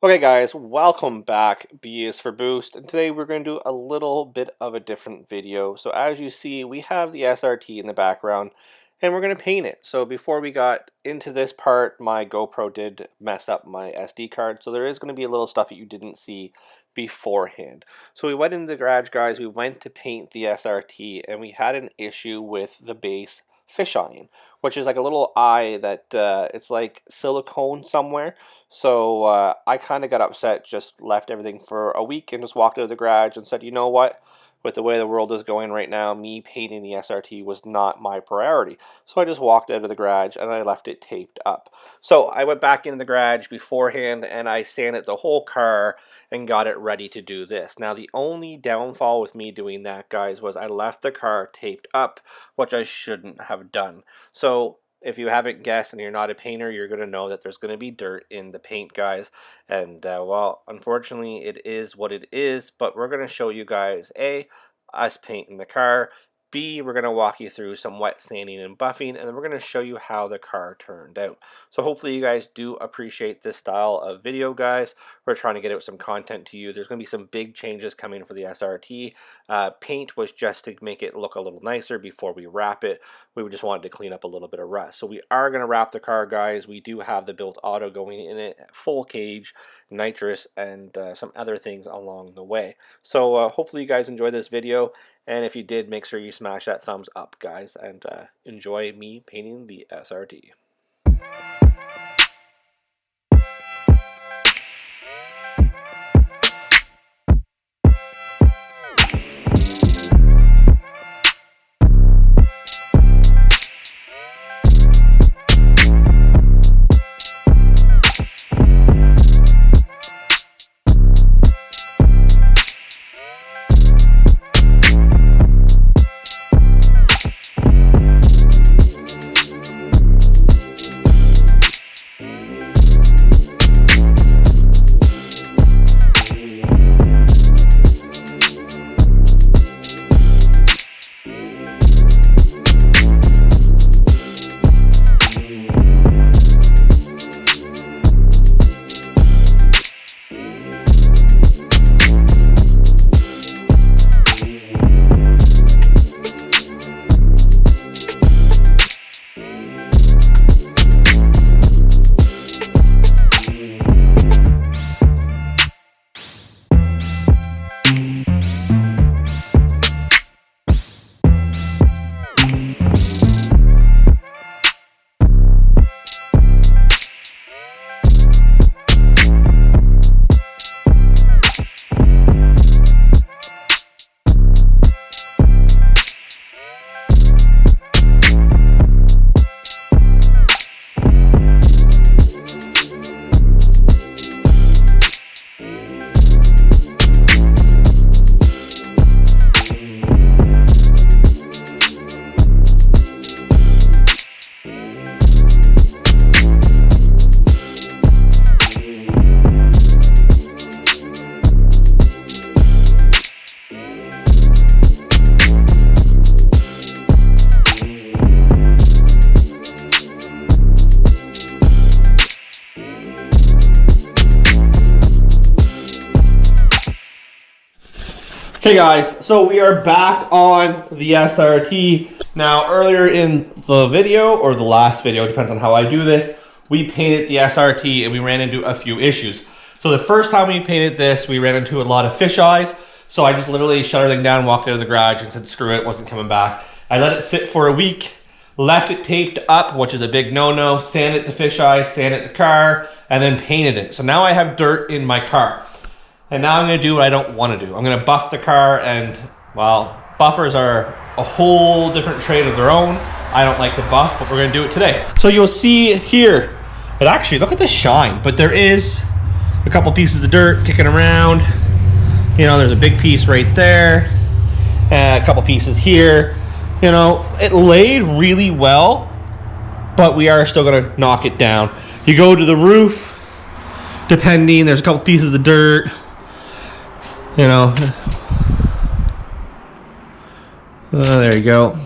Okay guys, welcome back. B is for Boost, and today we're going to do a little bit of a different video. So as you see, we have the SRT in the background, and we're going to paint it. So before we got into this part, my GoPro did mess up my SD card, so there is going to be a little stuff that you didn't see beforehand. So we went into the garage, guys, we went to paint the SRT, and we had an issue with the base fisheye, which is like a little eye that it's like silicone somewhere. So I kind of got upset, just left everything for a week and just walked out of the garage and said, you know what? With the way the world is going right now, me painting the SRT was not my priority. So I just walked out of the garage and I left it taped up. So I went back into the garage beforehand and I sanded the whole car and got it ready to do this. Now the only downfall with me doing that, guys, was I left the car taped up, which I shouldn't have done. So if you haven't guessed and you're not a painter, you're going to know that there's going to be dirt in the paint, guys. And, well, unfortunately, it is what it is. But we're going to show you guys, A, us painting the car. B, we're going to walk you through some wet sanding and buffing. And then we're going to show you how the car turned out. So hopefully you guys do appreciate this style of video, guys. We're trying to get out some content to you. There's going to be some big changes coming for the SRT. Paint was just to make it look a little nicer before we wrap it. We just wanted to clean up a little bit of rust. So we are going to wrap the car, guys. We do have the built auto going in it, full cage, nitrous, and some other things along the way. So hopefully you guys enjoy this video. And if you did, make sure you smash that thumbs up, guys, and enjoy me painting the SRT. Okay guys, so we are back on the SRT. Now earlier in the video, or the last video, depends on how I do this, we painted the SRT and we ran into a few issues. So the first time we painted this, we ran into a lot of fish eyes. So I just literally shut everything down, walked out of the garage and said screw it, wasn't coming back. I let it sit for a week, left it taped up, which is a big no-no, sanded the fish eyes, sanded the car, and then painted it. So now I have dirt in my car. And now I'm going to do what I don't want to do. I'm going to buff the car, and, well, buffers are a whole different trade of their own. I don't like to buff, but we're going to do it today. So you'll see here, but actually, look at the shine. But there is a couple pieces of dirt kicking around. You know, there's a big piece right there, a couple pieces here. You know, it laid really well, but we are still going to knock it down. You go to the roof, depending, there's a couple pieces of dirt. You know, there you go.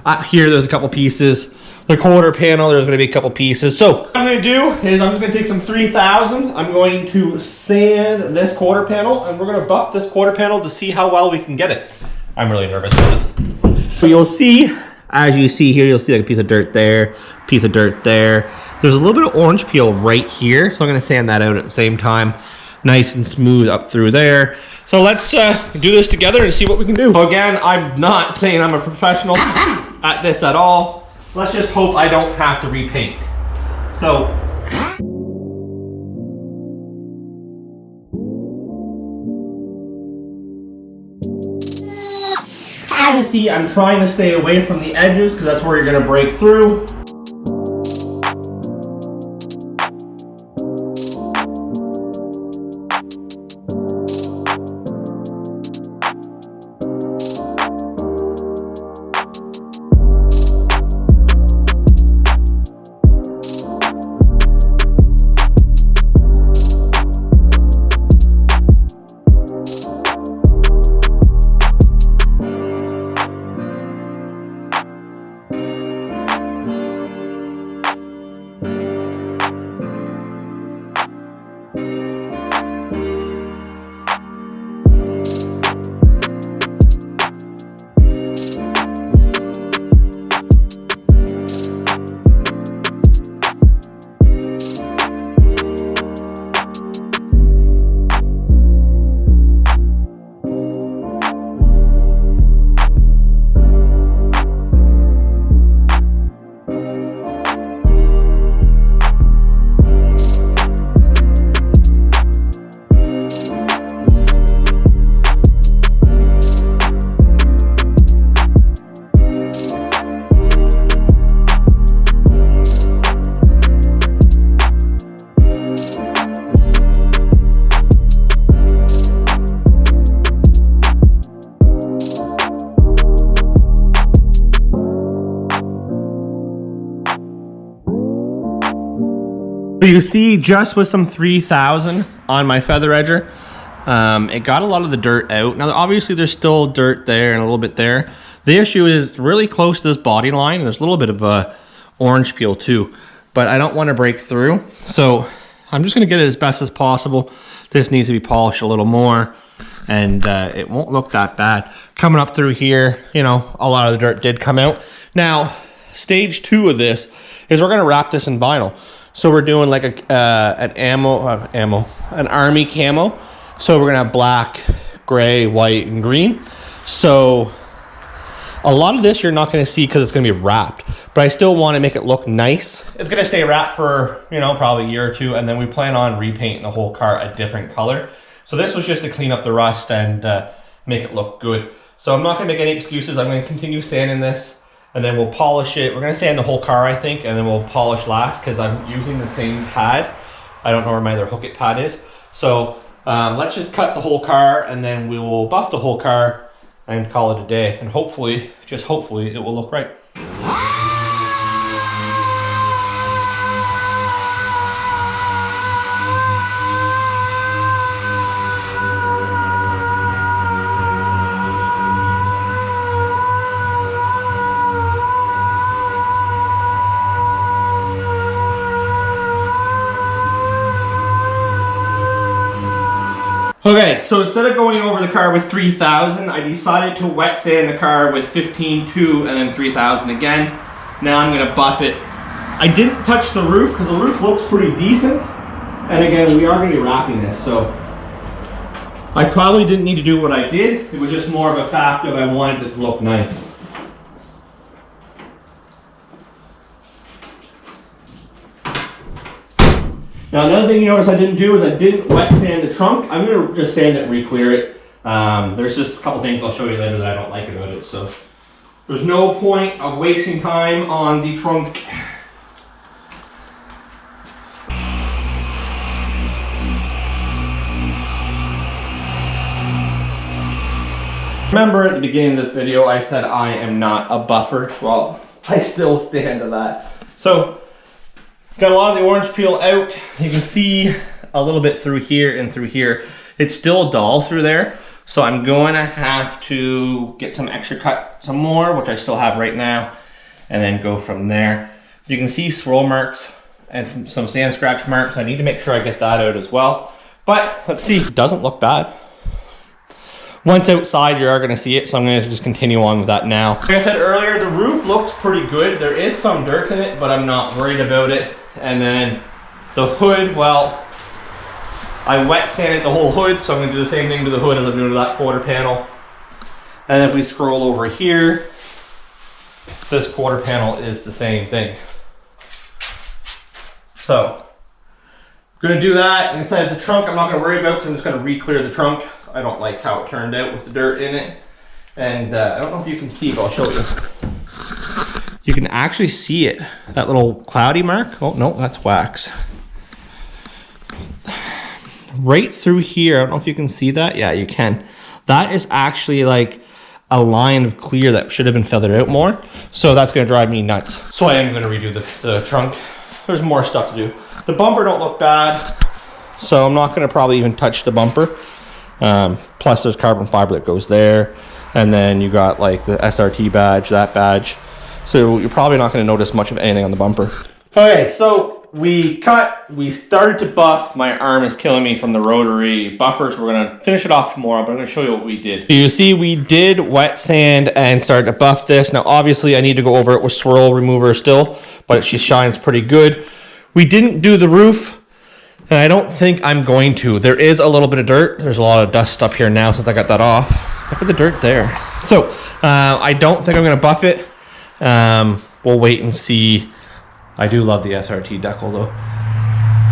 Up here, there's a couple pieces. the quarter panel, there's going to be a couple pieces. So what I'm going to do is I'm just going to take some 3000. I'm going to sand this quarter panel, and we're going to buff this quarter panel to see how well we can get it. I'm really nervous for this. So you'll see, as you see here, you'll see like a piece of dirt there, piece of dirt there. There's a little bit of orange peel right here, so I'm going to sand that out at the same time. Nice and smooth up through there. So let's do this together and see what we can do. So again, I'm not saying I'm a professional at this at all. Let's just hope I don't have to repaint. So, as you see, I'm trying to stay away from the edges because that's where you're going to break through. So you see, just with some 3000 on my feather edger, it got a lot of the dirt out. Now obviously there's still dirt there and a little bit there. The issue is really close to this body line. There's a little bit of a orange peel too, but I don't want to break through. So I'm just going to get it as best as possible. This needs to be polished a little more, and it won't look that bad. Coming up through here, you know, a lot of the dirt did come out. Now, stage 2 of this is we're going to wrap this in vinyl. So we're doing like an army camo. So we're gonna have black, gray, white, and green. So a lot of this you're not gonna see because it's gonna be wrapped, but I still want to make it look nice. It's gonna stay wrapped for, you know, probably a year or two, and then we plan on repainting the whole car a different color. So this was just to clean up the rust and make it look good. So I'm not gonna make any excuses. I'm gonna continue sanding this, and then we'll polish it. We're gonna sand the whole car, I think, and then we'll polish last because I'm using the same pad. I don't know where my other hook it pad is. So let's just cut the whole car, and then we will buff the whole car and call it a day. And hopefully, just hopefully, it will look right. Okay, so instead of going over the car with 3000, I decided to wet sand the car with 15.2 and then 3000 again. Now I'm going to buff it. I didn't touch the roof because the roof looks pretty decent. And again, we are going to be wrapping this, so I probably didn't need to do what I did. It was just more of a fact of I wanted it to look nice. Now another thing you notice I didn't do is I didn't wet sand the trunk. I'm going to just sand it and re-clear it. There's just a couple things I'll show you later that I don't like about it. So there's no point of wasting time on the trunk. Remember at the beginning of this video I said I am not a buffer. Well, I still stand to that. So got a lot of the orange peel out. You can see a little bit through here and through here. It's still dull through there. So I'm going to have to get some extra cut, some more, which I still have right now, and then go from there. You can see swirl marks and some sand scratch marks. I need to make sure I get that out as well. But let's see, it doesn't look bad. Once outside, you are going to see it, so I'm going to just continue on with that now. Like I said earlier, the roof looks pretty good. There is some dirt in it, but I'm not worried about it. And then the hood, well, I wet sanded the whole hood, so I'm going to do the same thing to the hood as I'm doing to that quarter panel. And if we scroll over here, this quarter panel is the same thing. So, I'm going to do that. Inside the trunk, I'm not going to worry about because I'm just going to re-clear the trunk. I don't like how it turned out with the dirt in it. And I don't know if you can see, but I'll show you. You can actually see it. That little cloudy mark. Oh, no, that's wax. Right through here, I don't know if you can see that. Yeah, you can. That is actually like a line of clear that should have been feathered out more. So that's going to drive me nuts. So I am going to redo the trunk. There's more stuff to do. The bumper don't look bad. So I'm not going to probably even touch the bumper. Plus there's carbon fiber that goes there. And then you got like the SRT badge, that badge. So you're probably not going to notice much of anything on the bumper. Okay, so we started to buff. My arm is killing me from the rotary buffers. We're going to finish it off tomorrow, but I'm going to show you what we did. You see, we did wet sand and started to buff this. Now, obviously, I need to go over it with swirl remover still, but she shines pretty good. We didn't do the roof, and I don't think I'm going to. There is a little bit of dirt. There's a lot of dust up here now since I got that off. Look at the dirt there. So, I don't think I'm going to buff it. We'll wait and see. I do love the SRT decal though.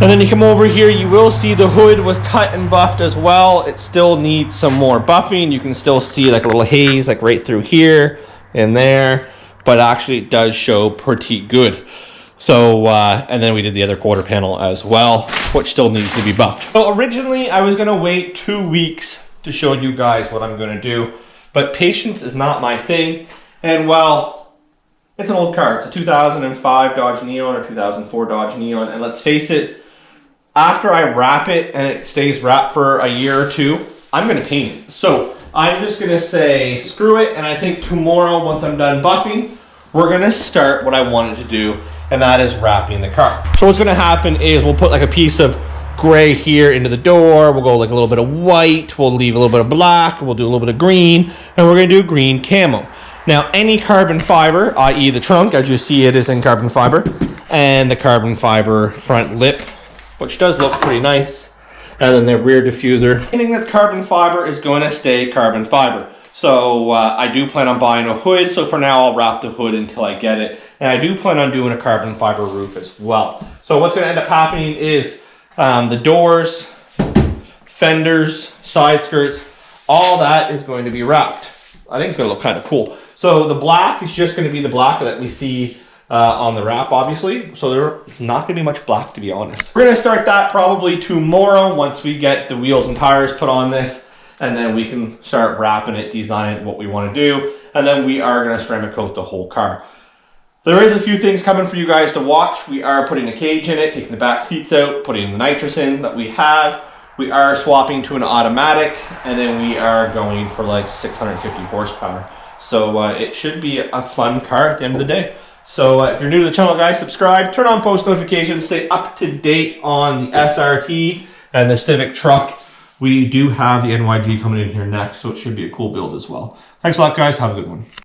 And then you come over here, you will see the hood was cut and buffed as well. It still needs some more buffing. You can still see like a little haze like right through here and there, but actually it does show pretty good. So, and then we did the other quarter panel as well, which still needs to be buffed. So originally I was gonna wait 2 weeks to show you guys what I'm gonna do, but patience is not my thing. And well, it's an old car. It's a 2005 Dodge Neon or 2004 Dodge Neon. And let's face it, after I wrap it and it stays wrapped for a year or two, I'm going to paint it. So I'm just going to say screw it. And I think tomorrow, once I'm done buffing, we're going to start what I wanted to do. And that is wrapping the car. So what's going to happen is we'll put like a piece of gray here into the door. We'll go like a little bit of white. We'll leave a little bit of black. We'll do a little bit of green. And we're going to do green camo. Now, any carbon fiber, i.e. the trunk, as you see it is in carbon fiber, and the carbon fiber front lip, which does look pretty nice, and then the rear diffuser. Anything that's carbon fiber is going to stay carbon fiber. So I do plan on buying a hood, so for now I'll wrap the hood until I get it. And I do plan on doing a carbon fiber roof as well. So what's going to end up happening is the doors, fenders, side skirts, all that is going to be wrapped. I think it's going to look kind of cool. So the black is just going to be the black that we see on the wrap, obviously. So there's not going to be much black, to be honest. We're going to start that probably tomorrow once we get the wheels and tires put on this. And then we can start wrapping it, designing what we want to do. And then we are going to ceramic coat the whole car. There is a few things coming for you guys to watch. We are putting a cage in it, taking the back seats out, putting the nitrous in that we have. We are swapping to an automatic. And then we are going for like 650 horsepower. So it should be a fun car at the end of the day. So if you're new to the channel, guys, subscribe, turn on post notifications, stay up to date on the SRT and the Civic truck. We do have the NYG coming in here next, so it should be a cool build as well. Thanks a lot, guys. Have a good one.